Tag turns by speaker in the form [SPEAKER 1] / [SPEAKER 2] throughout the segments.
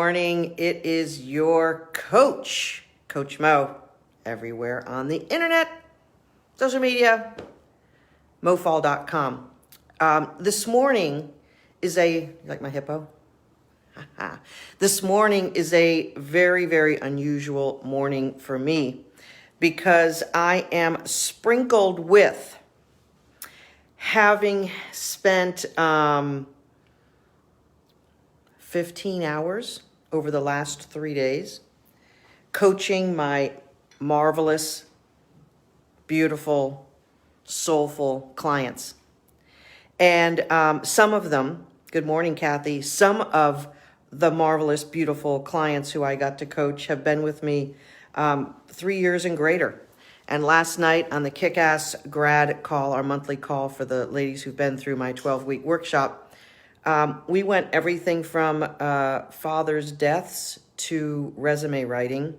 [SPEAKER 1] morning. It is your coach, Coach Mo, everywhere on the internet, social media, mofaul.com. This morning is you like my hippo? This morning is a very, very unusual morning for me because I am sprinkled with having spent 15 hours over the last 3 days coaching my marvelous, beautiful, soulful clients. And some of them, good morning, Kathy, some of the marvelous, beautiful clients who I got to coach have been with me 3 years and greater. And last night on the Kick-Ass Grad Call, our monthly call for the ladies who've been through my 12-week workshop, we went everything from father's deaths to resume writing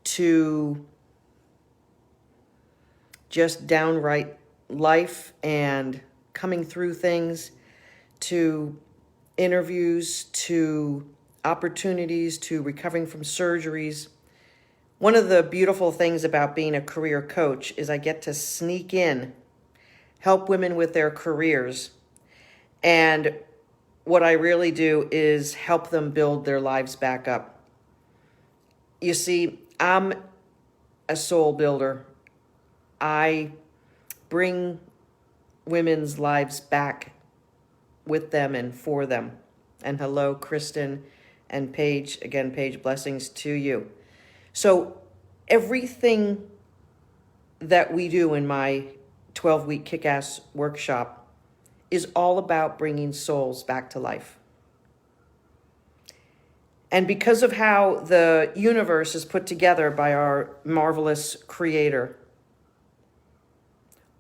[SPEAKER 1] to just downright life and coming through things to interviews to opportunities to recovering from surgeries. One of the beautiful things about being a career coach is I get to sneak in, help women with their careers, and what I really do is help them build their lives back up. You see, I'm a soul builder. I bring women's lives back with them and for them. And hello, Kristen and Paige. Again, Paige, blessings to you. So everything that we do in my 12-week Kick-Ass workshop is all about bringing souls back to life. And because of how the universe is put together by our marvelous creator,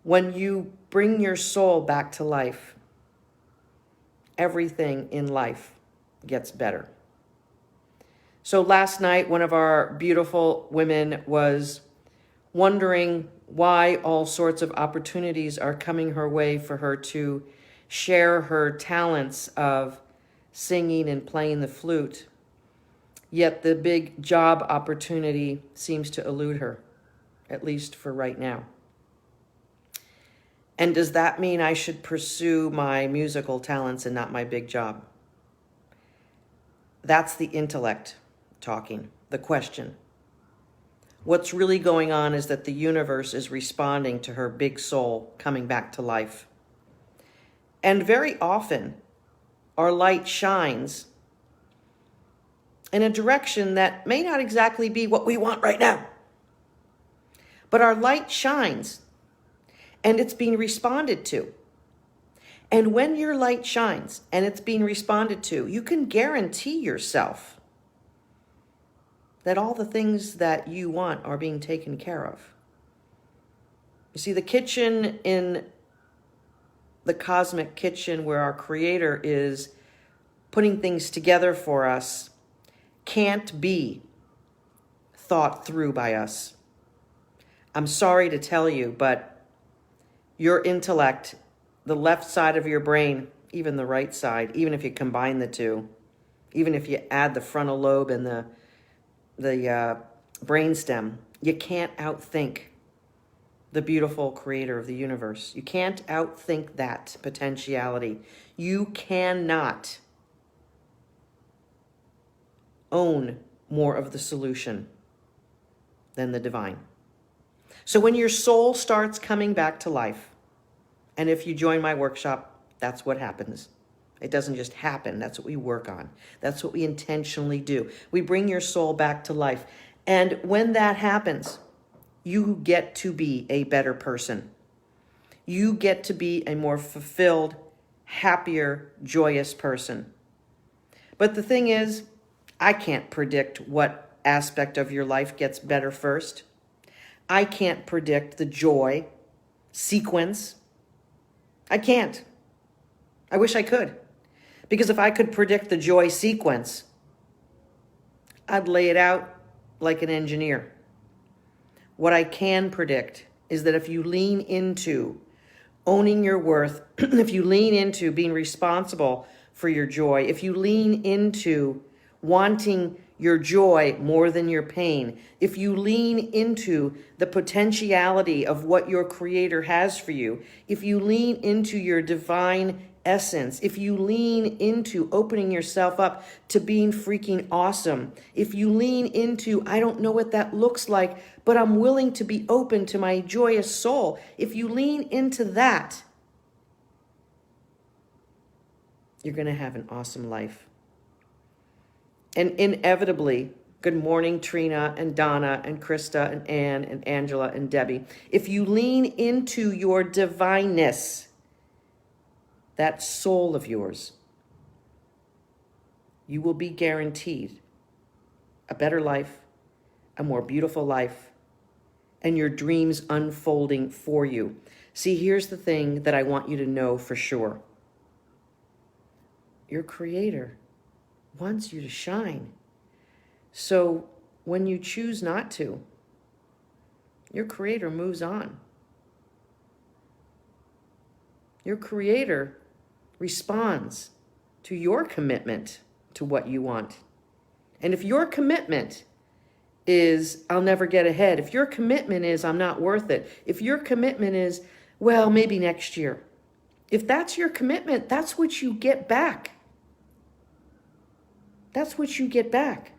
[SPEAKER 1] when you bring your soul back to life, everything in life gets better. So last night, one of our beautiful women was wondering why all sorts of opportunities are coming her way for her to share her talents of singing and playing the flute, yet the big job opportunity seems to elude her, at least for right now. And does that mean I should pursue my musical talents and not my big job? That's the intellect talking, the question. What's really going on is that the universe is responding to her big soul coming back to life. And very often, our light shines in a direction that may not exactly be what we want right now. But our light shines, and it's being responded to. And when your light shines and it's being responded to, you can guarantee yourself that all the things that you want are being taken care of. You see, the kitchen in the cosmic kitchen where our creator is putting things together for us can't be thought through by us. I'm sorry to tell you, but your intellect, the left side of your brain, even the right side, even if you combine the two, even if you add the frontal lobe and the brainstem, you can't outthink the beautiful creator of the universe. You can't outthink that potentiality. You cannot own more of the solution than the divine. So when your soul starts coming back to life, and if you join my workshop, that's what happens. It doesn't just happen. That's what we work on. That's what we intentionally do. We bring your soul back to life. And when that happens, you get to be a better person. You get to be a more fulfilled, happier, joyous person. But the thing is, I can't predict what aspect of your life gets better first. I can't predict the joy sequence. I can't. I wish I could. Because if I could predict the joy sequence, I'd lay it out like an engineer. What I can predict is that if you lean into owning your worth, if you lean into being responsible for your joy, if you lean into wanting your joy more than your pain, if you lean into the potentiality of what your Creator has for you, if you lean into your divine essence, if you lean into opening yourself up to being freaking awesome, if you lean into, I don't know what that looks like, but I'm willing to be open to my joyous soul, if you lean into that, you're going to have an awesome life. And inevitably, good morning, Trina and Donna and Krista and Ann and Angela and Debbie. If you lean into your divineness, that soul of yours, you will be guaranteed a better life, a more beautiful life, and your dreams unfolding for you. See, here's the thing that I want you to know for sure. Your Creator wants you to shine. So when you choose not to, your Creator moves on. Your Creator responds to your commitment to what you want. And if your commitment is, I'll never get ahead, if your commitment is, I'm not worth it, if your commitment is, well, maybe next year, if that's your commitment, that's what you get back. That's what you get back.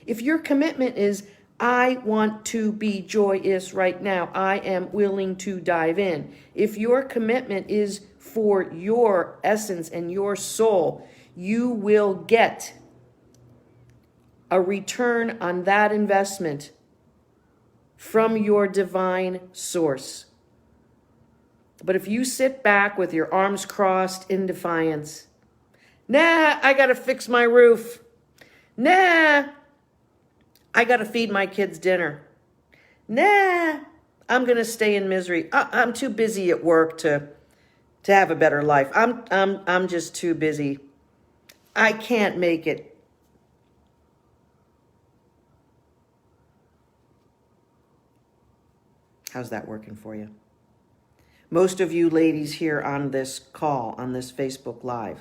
[SPEAKER 1] If your commitment is, I want to be joyous right now, I am willing to dive in. If your commitment is for your essence and your soul, you will get a return on that investment from your divine source. But if you sit back with your arms crossed in defiance, nah, I got to fix my roof. Nah, I got to feed my kids dinner. Nah, I'm going to stay in misery. I'm too busy at work to have a better life. I'm just too busy. I can't make it. How's that working for you? Most of you ladies here on this call, on this Facebook Live,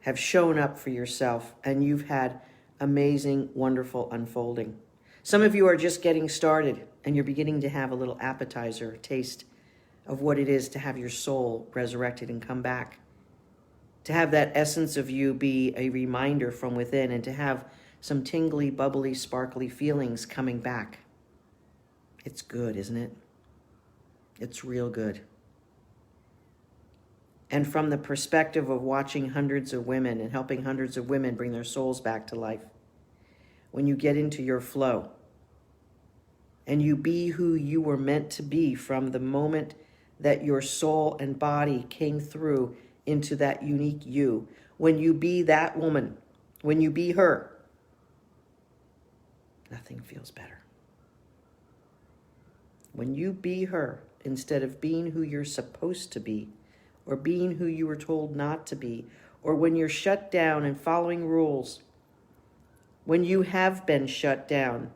[SPEAKER 1] have shown up for yourself and you've had amazing, wonderful unfolding. Some of you are just getting started and you're beginning to have a little appetizer, a taste of what it is to have your soul resurrected and come back. To have that essence of you be a reminder from within and to have some tingly, bubbly, sparkly feelings coming back. It's good, isn't it? It's real good. And from the perspective of watching hundreds of women and helping hundreds of women bring their souls back to life, when you get into your flow and you be who you were meant to be from the moment that your soul and body came through into that unique you, when you be that woman, when you be her, nothing feels better. When you be her, instead of being who you're supposed to be, or being who you were told not to be, or when you're shut down and following rules, when you have been shut down,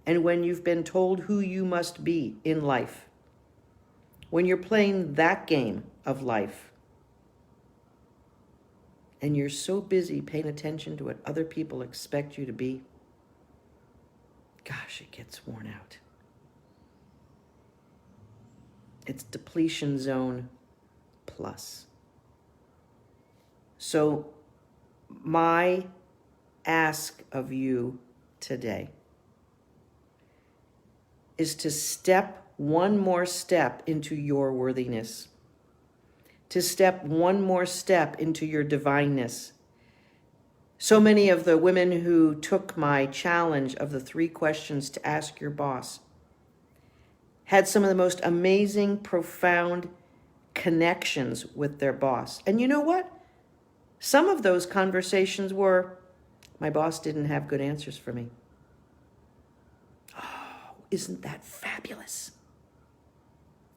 [SPEAKER 1] and when you've been told who you must be in life, when you're playing that game of life, and you're so busy paying attention to what other people expect you to be, gosh, it gets worn out. It's depletion zone plus. So my ask of you today is to step one more step into your worthiness, to step one more step into your divineness. So many of the women who took my challenge of the 3 questions to ask your boss had some of the most amazing, profound connections with their boss. And you know what? Some of those conversations were, my boss didn't have good answers for me. Oh, isn't that fabulous?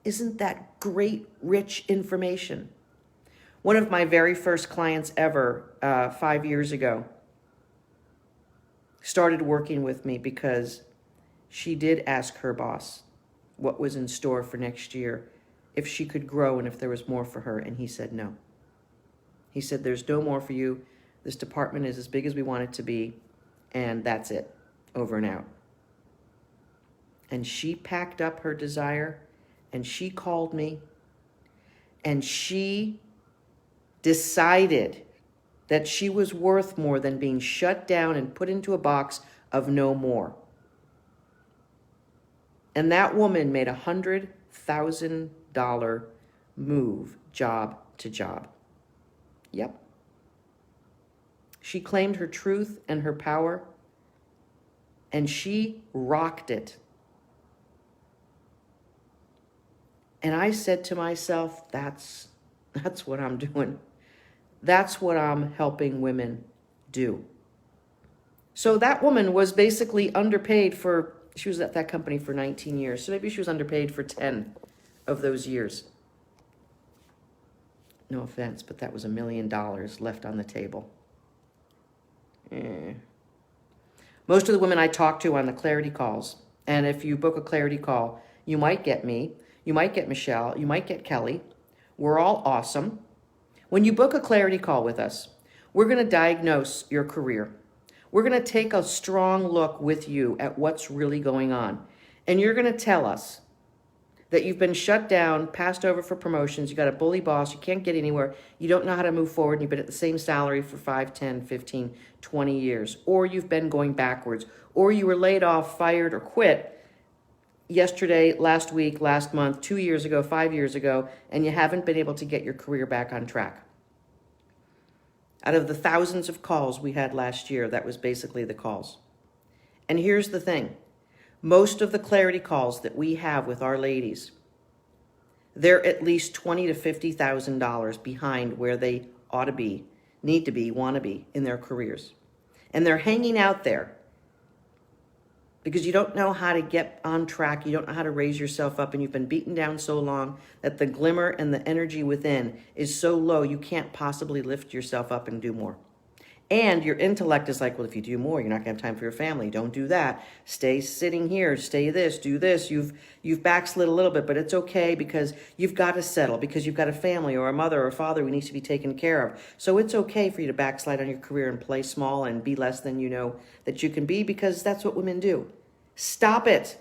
[SPEAKER 1] Isn't that great, rich information? One of my very first clients ever, 5 years ago, started working with me because she did ask her boss what was in store for next year, if she could grow and if there was more for her, and he said no. He said, there's no more for you. This department is as big as we want it to be, and that's it, over and out. And she packed up her desire, and she called me, and she decided that she was worth more than being shut down and put into a box of no more. And that woman made a $100,000 move, job to job. Yep. She claimed her truth and her power, and she rocked it. And I said to myself, that's what I'm doing. That's what I'm helping women do. So that woman was basically underpaid she was at that company for 19 years. So maybe she was underpaid for 10 of those years. No offense, but that was $1 million left on the table. Most of the women I talk to on the clarity calls, and if you book a clarity call, you might get me, you might get Michelle, you might get Kelly. We're all awesome. When you book a clarity call with us, we're going to diagnose your career. We're going to take a strong look with you at what's really going on. And you're going to tell us that you've been shut down, passed over for promotions, you got a bully boss, you can't get anywhere, you don't know how to move forward, and you've been at the same salary for 5, 10, 15, 20 years, or you've been going backwards, or you were laid off, fired, or quit yesterday, last week, last month, 2 years ago, 5 years ago, and you haven't been able to get your career back on track. Out of the thousands of calls we had last year, that was basically the calls. And here's the thing. Most of the clarity calls that we have with our ladies, they're at least $20,000 to $50,000 behind where they ought to be, need to be, want to be in their careers. And they're hanging out there because you don't know how to get on track. You don't know how to raise yourself up, and you've been beaten down so long that the glimmer and the energy within is so low you can't possibly lift yourself up and do more. And your intellect is like, well, if you do more, you're not going to have time for your family. Don't do that. Stay sitting here. Stay this. Do this. You've backslid a little bit, but it's okay because you've got to settle, because you've got a family or a mother or a father who needs to be taken care of. So it's okay for you to backslide on your career and play small and be less than you know that you can be, because that's what women do. Stop it.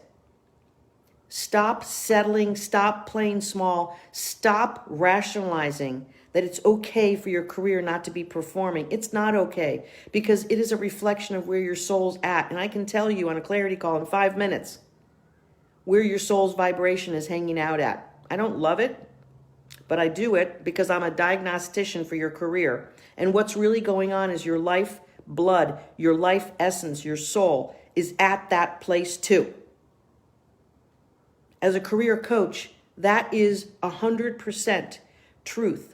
[SPEAKER 1] Stop settling. Stop playing small. Stop rationalizing that it's okay for your career not to be performing. It's not okay, because it is a reflection of where your soul's at. And I can tell you on a clarity call in 5 minutes where your soul's vibration is hanging out at. I don't love it, but I do it because I'm a diagnostician for your career. And what's really going on is your life blood, your life essence, your soul is at that place too. As a career coach, that is 100% truth.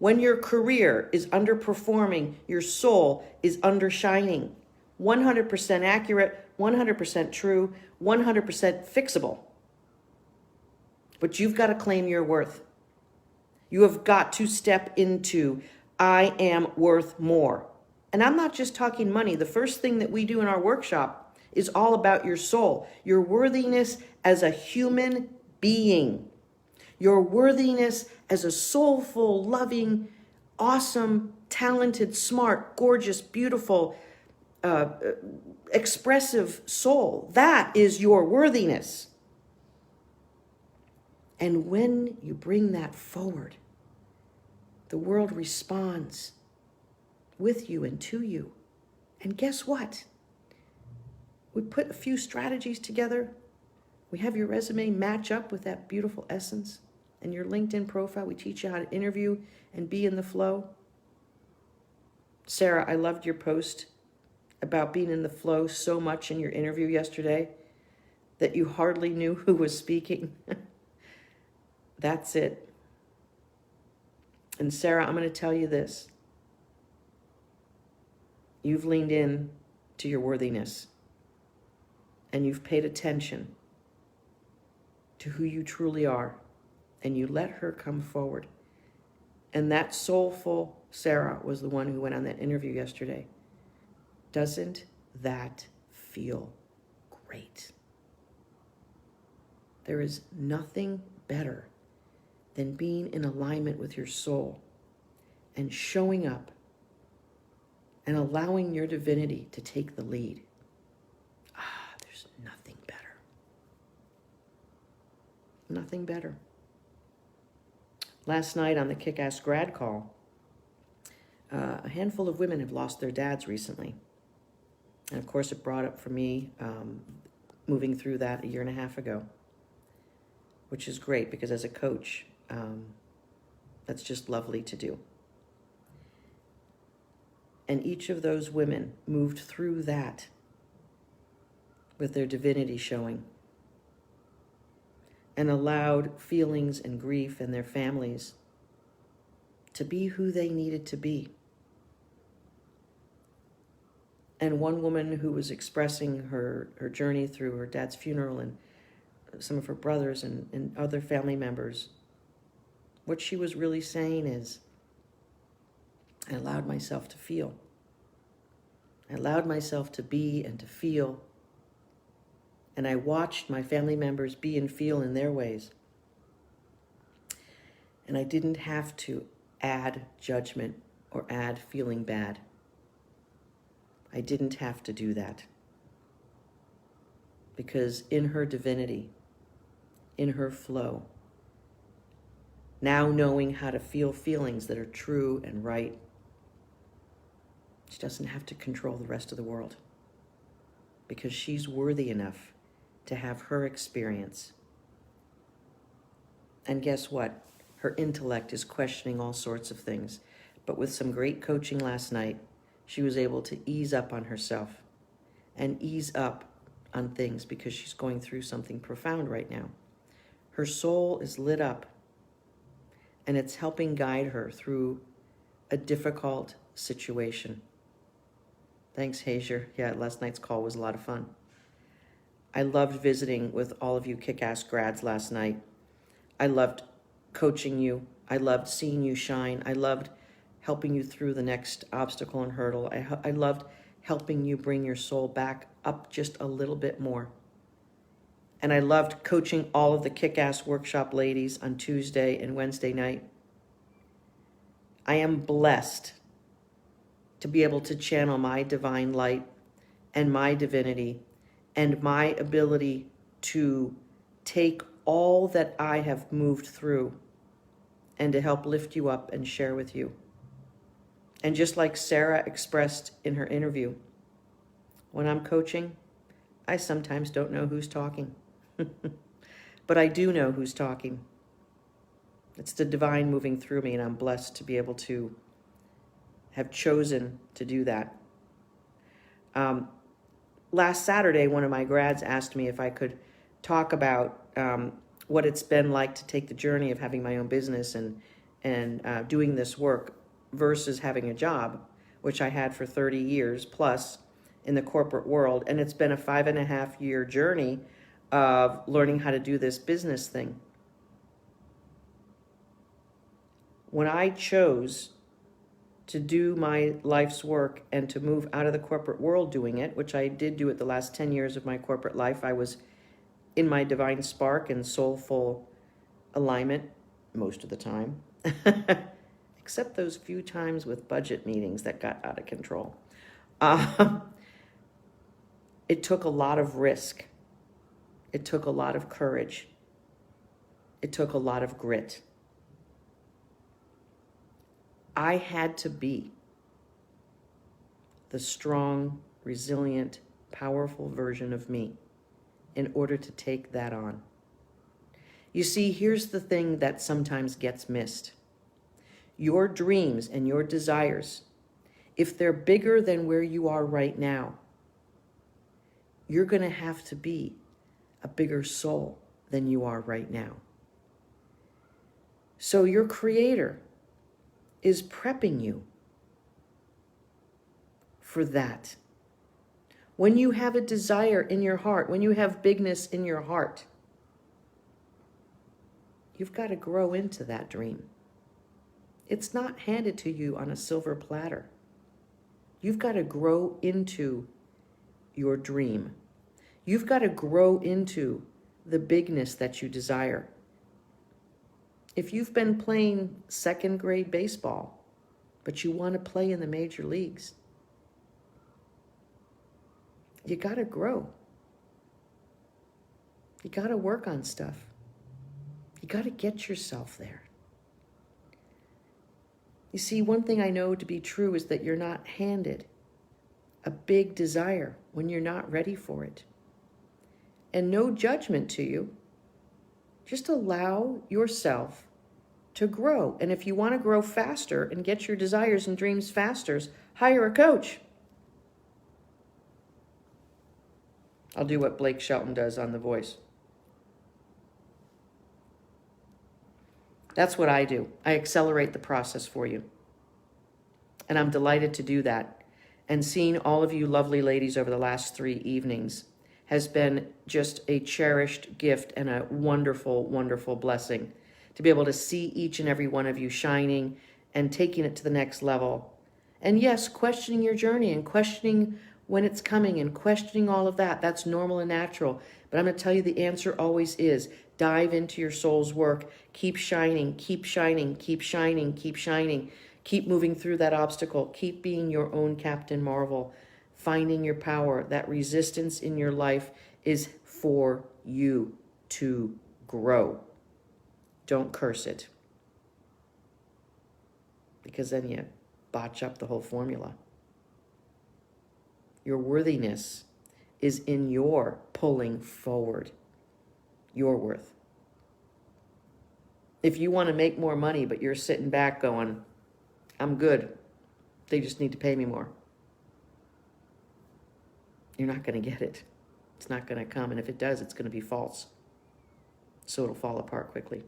[SPEAKER 1] When your career is underperforming, your soul is undershining. 100% accurate, 100% true, 100% fixable. But you've got to claim your worth. You have got to step into, I am worth more. And I'm not just talking money. The first thing that we do in our workshop is all about your soul, your worthiness as a human being. Your worthiness as a soulful, loving, awesome, talented, smart, gorgeous, beautiful, expressive soul. That is your worthiness. And when you bring that forward, the world responds with you and to you. And guess what? We put a few strategies together. We have your resume match up with that beautiful essence. And your LinkedIn profile, we teach you how to interview and be in the flow. Sarah, I loved your post about being in the flow so much in your interview yesterday that you hardly knew who was speaking. That's it. And Sarah, I'm going to tell you this. You've leaned in to your worthiness, and you've paid attention to who you truly are. And you let her come forward. And that soulful Sarah was the one who went on that interview yesterday. Doesn't that feel great? There is nothing better than being in alignment with your soul and showing up and allowing your divinity to take the lead. There's nothing better. Nothing better. Last night on the Kick-Ass Grad Call, a handful of women have lost their dads recently. And of course, it brought up for me moving through that a year and a half ago, which is great because as a coach, that's just lovely to do. And each of those women moved through that with their divinity showing and allowed feelings and grief and their families to be who they needed to be. And one woman who was expressing her journey through her dad's funeral and some of her brothers and other family members, what she was really saying is, I allowed myself to feel. I allowed myself to be and to feel. And I watched my family members be and feel in their ways. And I didn't have to add judgment or add feeling bad. I didn't have to do that. Because in her divinity, in her flow, now knowing how to feel feelings that are true and right, she doesn't have to control the rest of the world. Because she's worthy enough to have her experience. And guess what? Her intellect is questioning all sorts of things. But with some great coaching last night, she was able to ease up on herself and ease up on things because she's going through something profound right now. Her soul is lit up and it's helping guide her through a difficult situation. Thanks, Hazier. Yeah, last night's call was a lot of fun. I loved visiting with all of you kick-ass grads last night. I loved coaching you. I loved seeing you shine. I loved helping you through the next obstacle and hurdle. I loved helping you bring your soul back up just a little bit more. And I loved coaching all of the kick-ass workshop ladies on Tuesday and Wednesday night. I am blessed to be able to channel my divine light and my divinity and my ability to take all that I have moved through and to help lift you up and share with you. And just like Sarah expressed in her interview, when I'm coaching, I sometimes don't know who's talking. But I do know who's talking. It's the divine moving through me, and I'm blessed to be able to have chosen to do that. Last Saturday, one of my grads asked me if I could talk about what it's been like to take the journey of having my own business and doing this work versus having a job, which I had for 30 years plus in the corporate world. And it's been a 5.5-year journey of learning how to do this business thing. When I chose to do my life's work and to move out of the corporate world doing it, which I did do it the last 10 years of my corporate life, I was in my divine spark and soulful alignment most of the time. Except those few times with budget meetings that got out of control. It took a lot of risk. It took a lot of courage. It took a lot of grit. I had to be the strong, resilient, powerful version of me in order to take that on. You see, here's the thing that sometimes gets missed. Your dreams and your desires, if they're bigger than where you are right now, you're going to have to be a bigger soul than you are right now. So your Creator is prepping you for that. When you have a desire in your heart, when you have bigness in your heart, you've got to grow into that dream. It's not handed to you on a silver platter. You've got to grow into your dream. You've got to grow into the bigness that you desire. If you've been playing second grade baseball, but you want to play in the major leagues, you got to grow. You got to work on stuff. You got to get yourself there. You see, one thing I know to be true is that you're not handed a big desire when you're not ready for it. And no judgment to you. Just allow yourself to grow. And if you want to grow faster and get your desires and dreams faster, hire a coach. I'll do what Blake Shelton does on The Voice. That's what I do. I accelerate the process for you. And I'm delighted to do that. And seeing all of you lovely ladies over the last 3 evenings has been just a cherished gift and a wonderful, wonderful blessing to be able to see each and every one of you shining and taking it to the next level. And yes, questioning your journey and questioning when it's coming and questioning all of that. That's normal and natural. But I'm going to tell you the answer always is dive into your soul's work. Keep shining, keep shining, keep shining, keep shining. Keep moving through that obstacle. Keep being your own Captain Marvel. Finding your power. That resistance in your life is for you to grow. Don't curse it. Because then you botch up the whole formula. Your worthiness is in your pulling forward. Your worth. If you want to make more money, but you're sitting back going, I'm good. They just need to pay me more. You're not going to get it. It's not going to come. And if it does, it's going to be false. So it'll fall apart quickly.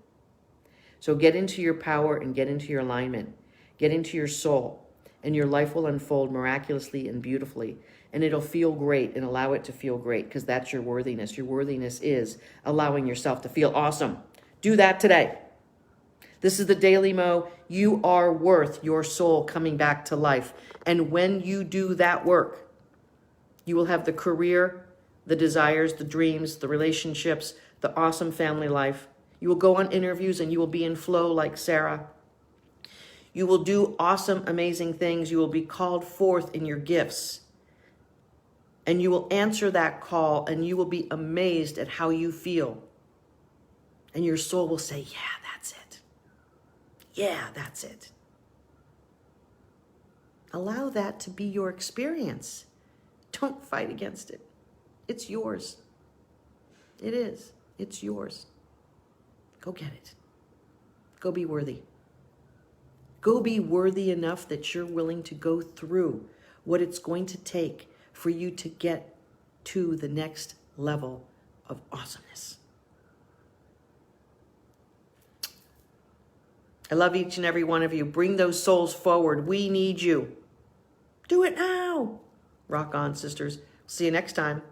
[SPEAKER 1] So get into your power and get into your alignment. Get into your soul. And your life will unfold miraculously and beautifully. And it'll feel great, and allow it to feel great, because that's your worthiness. Your worthiness is allowing yourself to feel awesome. Do that today. This is the Daily Mo. You are worth your soul coming back to life. And when you do that work, you will have the career, the desires, the dreams, the relationships, the awesome family life. You will go on interviews and you will be in flow like Sarah. You will do awesome, amazing things. You will be called forth in your gifts. And you will answer that call, and you will be amazed at how you feel. And your soul will say, yeah, that's it. Yeah, that's it. Allow that to be your experience. Don't fight against it. It's yours. It is. It's yours. Go get it. Go be worthy. Go be worthy enough that you're willing to go through what it's going to take for you to get to the next level of awesomeness. I love each and every one of you. Bring those souls forward. We need you. Do it now. Rock on, sisters. See you next time.